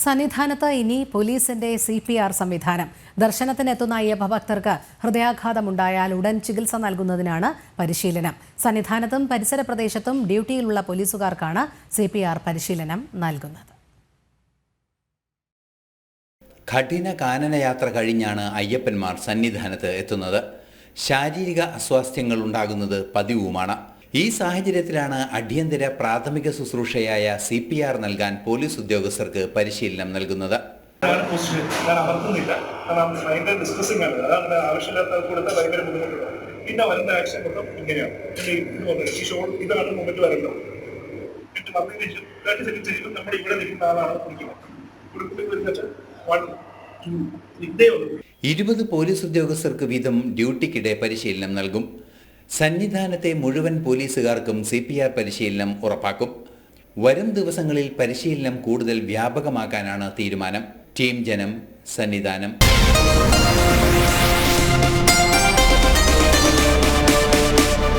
സന്നിധാനത്ത് ഇനി പോലീസിന്റെ CPR സംവിധാനം. ദർശനത്തിനെത്തുന്ന അയ്യപ്പ ഭക്തർക്ക് ഹൃദയാഘാതമുണ്ടായാൽ ഉടൻ ചികിത്സ നൽകുന്നതിനാണ് പരിശീലനം. സന്നിധാനത്തും പരിസര പ്രദേശത്തും ഡ്യൂട്ടിയിലുള്ള പോലീസുകാർക്കാണ് CPR പരിശീലനം നൽകുന്നത്. കഠിന കാനനയാത്ര കഴിഞ്ഞാണ് അയ്യപ്പന്മാർ സന്നിധാനത്ത് എത്തുന്നത്. ശാരീരിക അസ്വാസ്ഥ്യങ്ങൾ ഉണ്ടാകുന്നത് പതിവുമാണ്. ഈ സാഹചര്യത്തിലാണ് അടിയന്തര പ്രാഥമിക ശുശ്രൂഷയായ CPR നൽകാൻ പോലീസ് ഉദ്യോഗസ്ഥർക്ക് പരിശീലനം നൽകുന്നത്. ഇരുപത് പോലീസ് ഉദ്യോഗസ്ഥർക്ക് വീതം ഡ്യൂട്ടിക്കിടെ പരിശീലനം നൽകും. സന്നിധാനത്തെ മുഴുവൻ പോലീസുകാർക്കും CPR പരിശീലനം ഉറപ്പാക്കും. വരും ദിവസങ്ങളിൽ പരിശീലനം കൂടുതൽ വ്യാപകമാക്കാനാണ് തീരുമാനം. ടീം ജനം, സന്നിധാനം.